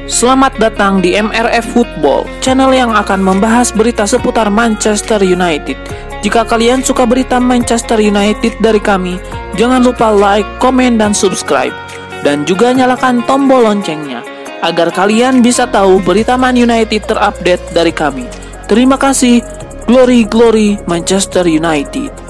Selamat datang di MRF Football, channel yang akan membahas berita seputar Manchester United. Jika kalian suka berita Manchester United dari kami, jangan lupa like, komen, dan subscribe. Dan juga nyalakan tombol loncengnya, agar kalian bisa tahu berita Man United terupdate dari kami. Terima kasih, Glory Glory Manchester United.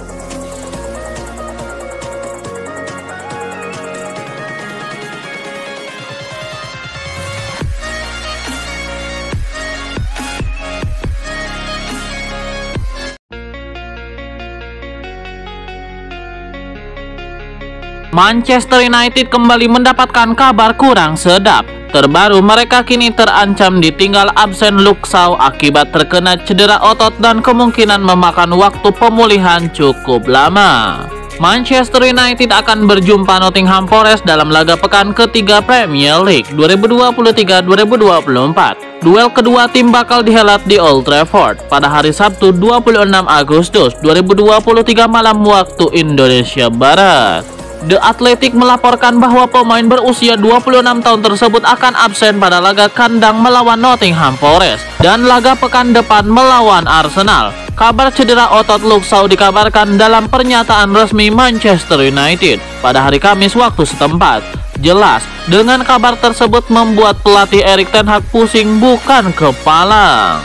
Manchester United kembali mendapatkan kabar kurang sedap. Terbaru, mereka kini terancam ditinggal absen Luke Shaw akibat terkena cedera otot dan kemungkinan memakan waktu pemulihan cukup lama. Manchester United akan berjumpa Nottingham Forest dalam laga pekan ketiga Premier League 2023-2024. Duel kedua tim bakal dihelat di Old Trafford pada hari Sabtu 26 Agustus 2023 malam waktu Indonesia Barat. The Athletic melaporkan bahwa pemain berusia 26 tahun tersebut akan absen pada laga kandang melawan Nottingham Forest dan laga pekan depan melawan Arsenal. Kabar cedera otot Luke Shaw dikabarkan dalam pernyataan resmi Manchester United pada hari Kamis waktu setempat. Jelas, dengan kabar tersebut membuat pelatih Erik ten Hag pusing bukan kepala.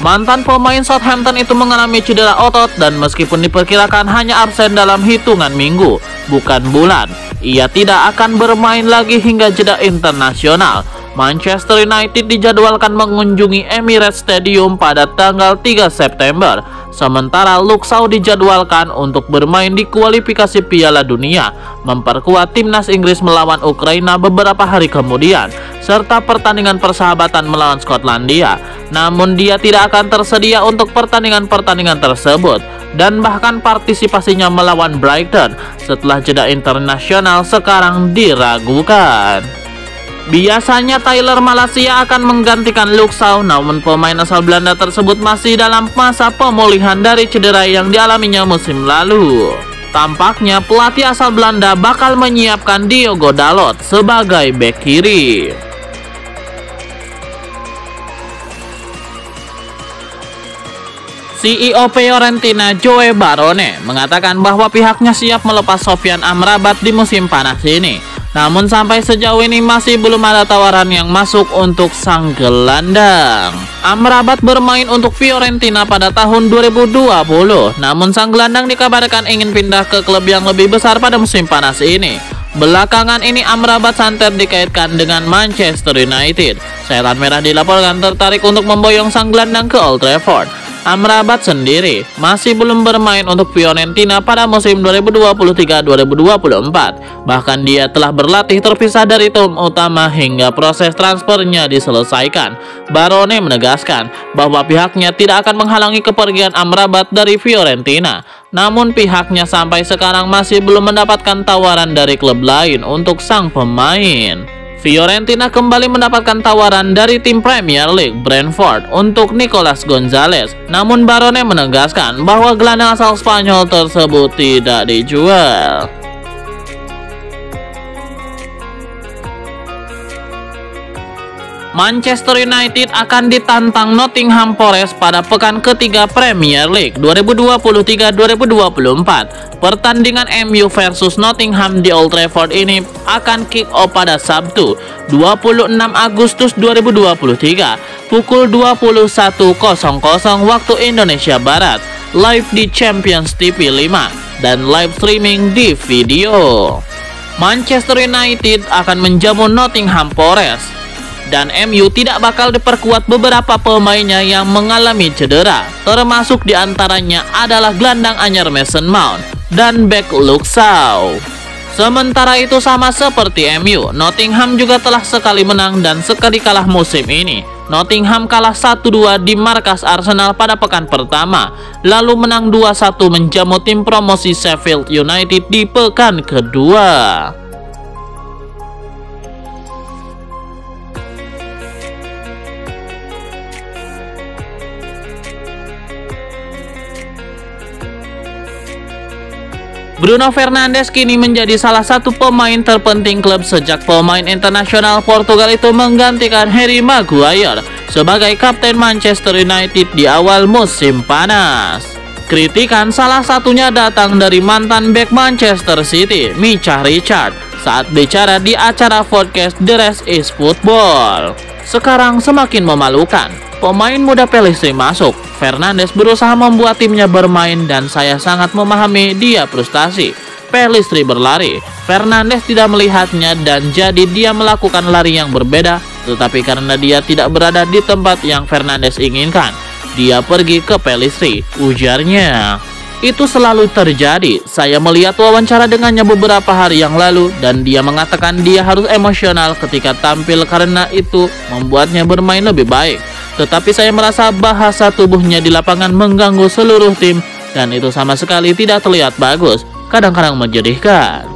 Mantan pemain Southampton itu mengalami cedera otot dan meskipun diperkirakan hanya absen dalam hitungan minggu, bukan bulan, ia tidak akan bermain lagi hingga jeda internasional. Manchester United dijadwalkan mengunjungi Emirates Stadium pada tanggal 3 September, sementara Luke Shaw dijadwalkan untuk bermain di kualifikasi Piala Dunia, memperkuat timnas Inggris melawan Ukraina beberapa hari kemudian, serta pertandingan persahabatan melawan Skotlandia. Namun dia tidak akan tersedia untuk pertandingan-pertandingan tersebut dan bahkan partisipasinya melawan Brighton setelah jeda internasional sekarang diragukan. Biasanya Tyler Malacia akan menggantikan Luke Shaw, namun pemain asal Belanda tersebut masih dalam masa pemulihan dari cedera yang dialaminya musim lalu. Tampaknya pelatih asal Belanda bakal menyiapkan Diogo Dalot sebagai bek kiri. CEO Fiorentina Joe Barone mengatakan bahwa pihaknya siap melepas Sofyan Amrabat di musim panas ini. Namun sampai sejauh ini masih belum ada tawaran yang masuk untuk sang gelandang. Amrabat bermain untuk Fiorentina pada tahun 2020, namun sang gelandang dikabarkan ingin pindah ke klub yang lebih besar pada musim panas ini. Belakangan ini Amrabat santer dikaitkan dengan Manchester United. Setan Merah dilaporkan tertarik untuk memboyong sang gelandang ke Old Trafford. Amrabat sendiri masih belum bermain untuk Fiorentina pada musim 2023-2024. Bahkan dia telah berlatih terpisah dari tim utama hingga proses transfernya diselesaikan. Barone menegaskan bahwa pihaknya tidak akan menghalangi kepergian Amrabat dari Fiorentina. Namun pihaknya sampai sekarang masih belum mendapatkan tawaran dari klub lain untuk sang pemain. Fiorentina kembali mendapatkan tawaran dari tim Premier League Brentford untuk Nicolas Gonzalez. Namun Barone menegaskan bahwa gelandang asal Spanyol tersebut tidak dijual. Manchester United akan ditantang Nottingham Forest pada pekan ketiga Premier League 2023-2024. Pertandingan MU versus Nottingham di Old Trafford ini akan kick off pada Sabtu 26 Agustus 2023 pukul 21.00 waktu Indonesia Barat, live di Champions TV 5 dan live streaming di video. Manchester United akan menjamu Nottingham Forest dan MU tidak bakal diperkuat beberapa pemainnya yang mengalami cedera, termasuk diantaranya adalah gelandang anyar Mason Mount dan bek Luke Shaw. Sementara itu sama seperti MU, Nottingham juga telah sekali menang dan sekali kalah musim ini. Nottingham kalah 1-2 di markas Arsenal pada pekan pertama, lalu menang 2-1 menjamu tim promosi Sheffield United di pekan kedua. Bruno Fernandes kini menjadi salah satu pemain terpenting klub sejak pemain internasional Portugal itu menggantikan Harry Maguire sebagai kapten Manchester United di awal musim panas. Kritikan salah satunya datang dari mantan bek Manchester City, Micah Richards, saat bicara di acara podcast The Rest is Football. Sekarang semakin memalukan, pemain muda Pelistri masuk. Fernandes berusaha membuat timnya bermain dan saya sangat memahami dia frustasi. Pelistri berlari, Fernandes tidak melihatnya dan jadi dia melakukan lari yang berbeda. Tetapi karena dia tidak berada di tempat yang Fernandes inginkan, dia pergi ke Pelistri, ujarnya. Itu selalu terjadi. Saya melihat wawancara dengannya beberapa hari yang lalu dan dia mengatakan dia harus emosional ketika tampil karena itu membuatnya bermain lebih baik. Tetapi saya merasa bahasa tubuhnya di lapangan mengganggu seluruh tim dan itu sama sekali tidak terlihat bagus, kadang-kadang menyedihkan.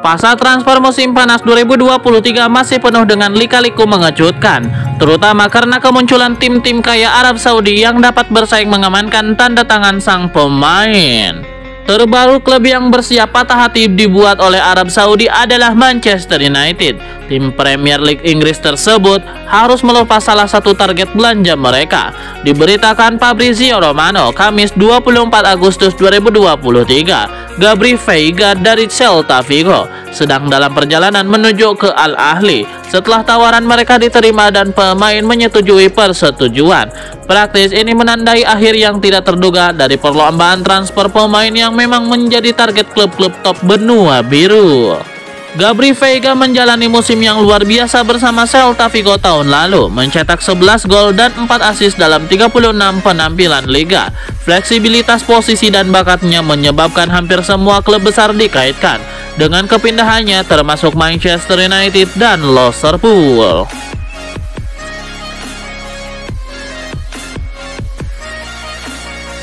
Pasar transfer musim panas 2023 masih penuh dengan lika-liku mengejutkan, terutama karena kemunculan tim-tim kaya Arab Saudi yang dapat bersaing mengamankan tanda tangan sang pemain. Terbaru klub yang bersiap patah hati dibuat oleh Arab Saudi adalah Manchester United. Tim Premier League Inggris tersebut harus melepas salah satu target belanja mereka. Diberitakan Fabrizio Romano, Kamis 24 Agustus 2023, Gabri Veiga dari Celta Vigo sedang dalam perjalanan menuju ke Al Ahly setelah tawaran mereka diterima dan pemain menyetujui persetujuan. Praktis ini menandai akhir yang tidak terduga dari perlombaan transfer pemain yang memang menjadi target klub-klub top benua biru. Gabri Veiga menjalani musim yang luar biasa bersama Celta Vigo tahun lalu, mencetak 11 gol dan 4 assist dalam 36 penampilan liga. Fleksibilitas posisi dan bakatnya menyebabkan hampir semua klub besar dikaitkan dengan kepindahannya, termasuk Manchester United dan Liverpool.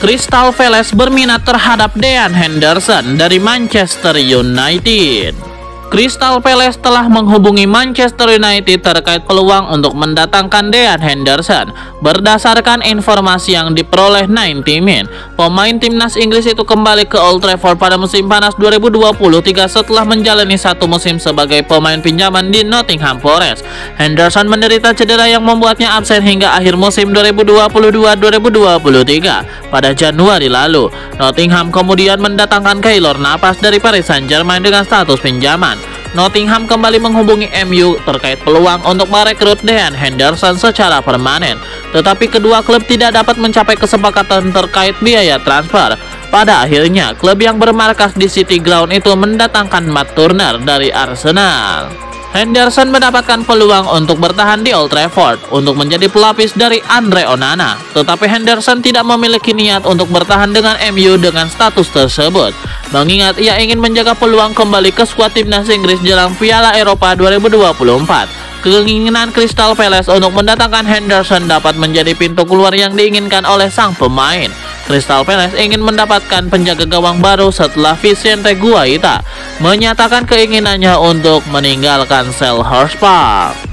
Crystal Palace berminat terhadap Dean Henderson dari Manchester United. Crystal Palace telah menghubungi Manchester United terkait peluang untuk mendatangkan Dean Henderson. Berdasarkan informasi yang diperoleh 90 Min, pemain timnas Inggris itu kembali ke Old Trafford pada musim panas 2023 setelah menjalani satu musim sebagai pemain pinjaman di Nottingham Forest. Henderson menderita cedera yang membuatnya absen hingga akhir musim 2022-2023 pada Januari lalu. Nottingham kemudian mendatangkan Keylor Navas dari Paris Saint-Germain dengan status pinjaman. Nottingham kembali menghubungi MU terkait peluang untuk merekrut Dean Henderson secara permanen, tetapi kedua klub tidak dapat mencapai kesepakatan terkait biaya transfer. Pada akhirnya, klub yang bermarkas di City Ground itu mendatangkan Matt Turner dari Arsenal. Henderson mendapatkan peluang untuk bertahan di Old Trafford untuk menjadi pelapis dari Andre Onana, tetapi Henderson tidak memiliki niat untuk bertahan dengan MU dengan status tersebut, mengingat ia ingin menjaga peluang kembali ke skuad timnas Inggris jelang Piala Eropa 2024. Keinginan Crystal Palace untuk mendatangkan Henderson dapat menjadi pintu keluar yang diinginkan oleh sang pemain. Crystal Palace ingin mendapatkan penjaga gawang baru setelah Vicente Guaita menyatakan keinginannya untuk meninggalkan Selhurst Park.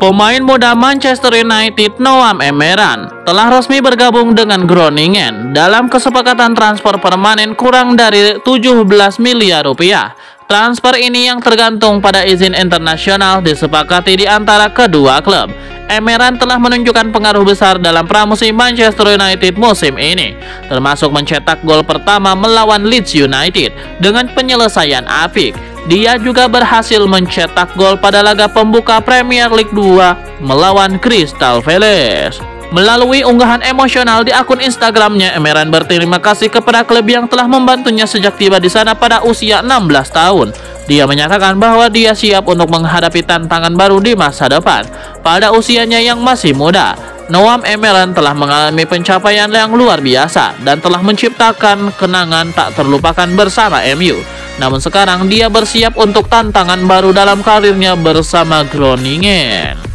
Pemain muda Manchester United Noam Emeran telah resmi bergabung dengan Groningen dalam kesepakatan transfer permanen kurang dari 17 miliar rupiah. Transfer ini yang tergantung pada izin internasional disepakati di antara kedua klub. Emeran telah menunjukkan pengaruh besar dalam pramusim Manchester United musim ini, termasuk mencetak gol pertama melawan Leeds United dengan penyelesaian apik. Dia juga berhasil mencetak gol pada laga pembuka Premier League 2 melawan Crystal Palace. Melalui unggahan emosional di akun Instagramnya, Emeran berterima kasih kepada klub yang telah membantunya sejak tiba di sana pada usia 16 tahun. Dia menyatakan bahwa dia siap untuk menghadapi tantangan baru di masa depan. Pada usianya yang masih muda, Noam Emeran telah mengalami pencapaian yang luar biasa dan telah menciptakan kenangan tak terlupakan bersama MU. Namun sekarang dia bersiap untuk tantangan baru dalam karirnya bersama Groningen.